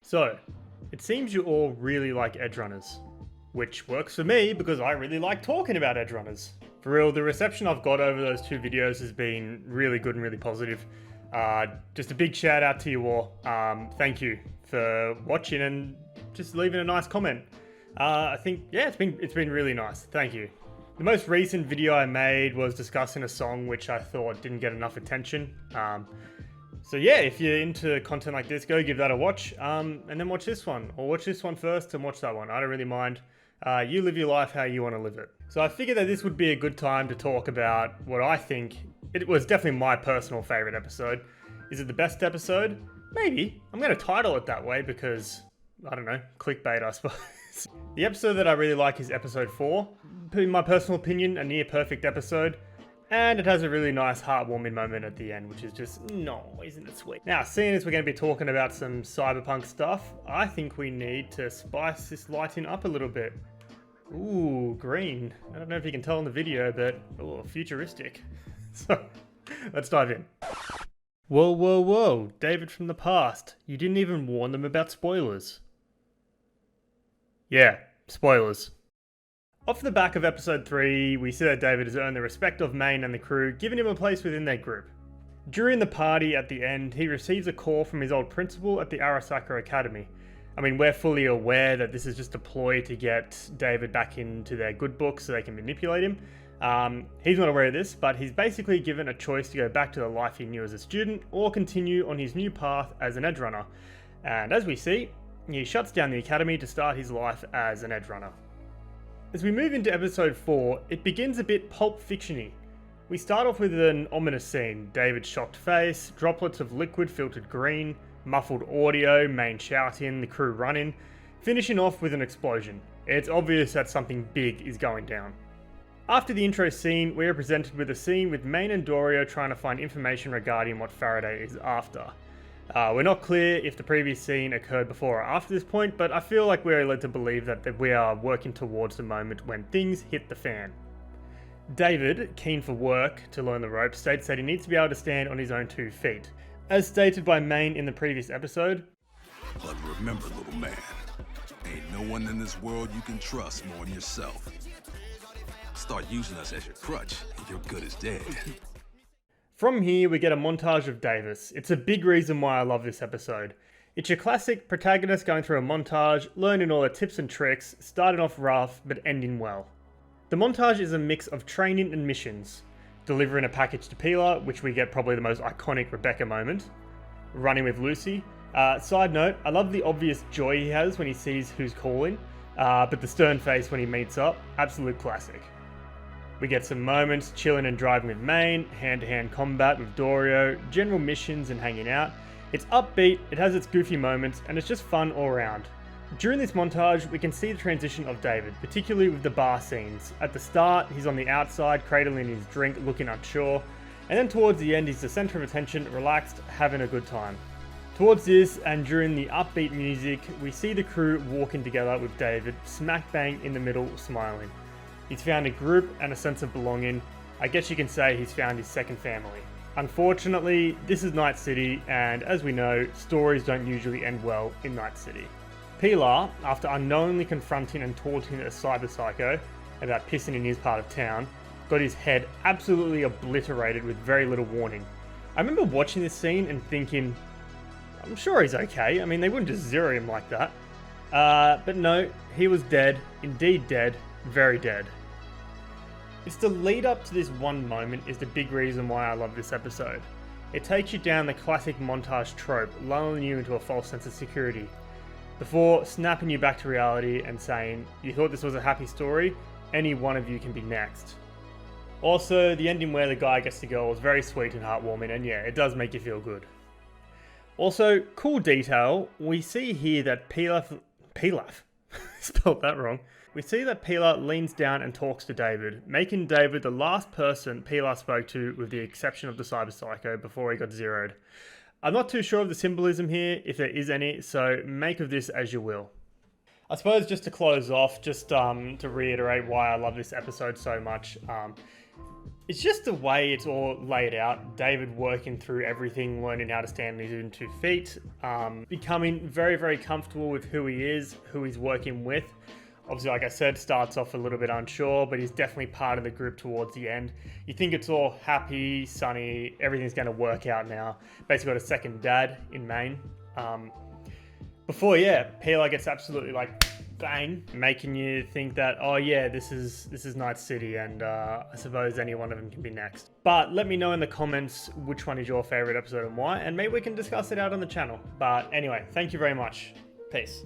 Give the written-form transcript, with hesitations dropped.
So, it seems you all really like Edgerunners, which works for me because I really like talking about Edgerunners. For real, the reception I've got over those two videos has been really good and really positive. Just a big shout out to you all. Thank you for watching and just leaving a nice comment. I think, yeah, it's been really nice. Thank you. The most recent video I made was discussing a song which I thought didn't get enough attention. So yeah, if you're into content like this, go give that a watch, and then watch this one. Or watch this one first and watch that one. I don't really mind. You live your life how you want to live it. So I figured that this would be a good time to talk about what I think, it was definitely my personal favourite episode. Is it the best episode? Maybe. I'm going to title it that way because, I don't know, clickbait I suppose. The episode that I really like is episode 4. In my personal opinion, a near perfect episode. And it has a really nice heartwarming moment at the end, which is just, no, isn't it sweet? Now, seeing as we're going to be talking about some cyberpunk stuff, I think we need to spice this lighting up a little bit. Ooh, green. I don't know if you can tell in the video, but oh, futuristic. So, let's dive in. Whoa, whoa, whoa, David from the past. You didn't even warn them about spoilers. Yeah, spoilers. Off the back of episode 3, we see that David has earned the respect of Maine and the crew, giving him a place within their group. During the party at the end, he receives a call from his old principal at the Arasaka Academy. I mean, we're fully aware that this is just a ploy to get David back into their good books so they can manipulate him. He's not aware of this, but he's basically given a choice to go back to the life he knew as a student or continue on his new path as an edgerunner. And as we see, he shuts down the academy to start his life as an edgerunner. As we move into episode 4, it begins a bit Pulp Fiction-y. We start off with an ominous scene, David's shocked face, droplets of liquid filtered green, muffled audio, Maine shouting, the crew running, finishing off with an explosion. It's obvious that something big is going down. After the intro scene, we are presented with a scene with Maine and Dorio trying to find information regarding what Faraday is after. We're not clear if the previous scene occurred before or after this point, but I feel like we're led to believe that we are working towards the moment when things hit the fan. David, keen for work to learn the ropes, states that he needs to be able to stand on his own 2 feet. As stated by Maine in the previous episode, but remember, little man, ain't no one in this world you can trust more than yourself. Start using us as your crutch, and you're good as dead. From here, we get a montage of Davis. It's a big reason why I love this episode. It's your classic protagonist going through a montage, learning all the tips and tricks, starting off rough, but ending well. The montage is a mix of training and missions. Delivering a package to Pilar, which we get probably the most iconic Rebecca moment. Running with Lucy. Side note, I love the obvious joy he has when he sees who's calling, but the stern face when he meets up, absolute classic. We get some moments chilling and driving with Maine, hand-to-hand combat with Dorio, general missions and hanging out. It's upbeat, it has its goofy moments, and it's just fun all around. During this montage, we can see the transition of David, particularly with the bar scenes. At the start, he's on the outside, cradling his drink, looking unsure, and then towards the end, he's the center of attention, relaxed, having a good time. Towards this, and during the upbeat music, we see the crew walking together with David, smack bang in the middle, smiling. He's found a group and a sense of belonging. I guess you can say he's found his second family. Unfortunately, this is Night City, and as we know, stories don't usually end well in Night City. Pilar, after unknowingly confronting and taunting a cyber psycho about pissing in his part of town, got his head absolutely obliterated with very little warning. I remember watching this scene and thinking, I'm sure he's okay. I mean, they wouldn't just zero him like that. But no, he was dead, indeed dead, very dead. It's the lead up to this one moment is the big reason why I love this episode. It takes you down the classic montage trope, lulling you into a false sense of security, before snapping you back to reality and saying, you thought this was a happy story, any one of you can be next. Also, the ending where the guy gets the girl was very sweet and heartwarming, and yeah, it does make you feel good. Also, cool detail, we see here that Pilaf, spelled that wrong. We see that Pilar leans down and talks to David, making David the last person Pilar spoke to with the exception of the cyber psycho before he got zeroed. I'm not too sure of the symbolism here, if there is any, so make of this as you will. I suppose just to close off, just to reiterate why I love this episode so much, It's just the way it's all laid out. David working through everything, learning how to stand on his own 2 feet, becoming very, very comfortable with who he is, who he's working with. Obviously, like I said, starts off a little bit unsure, but he's definitely part of the group towards the end. You think it's all happy, sunny, everything's going to work out now. Basically got a second dad in Maine. Before, Peeler gets absolutely like bang, making you think that, oh yeah, this is Night City, and I suppose any one of them can be next. But let me know in the comments which one is your favorite episode and why, and maybe we can discuss it out on the channel. But anyway, thank you very much. Peace.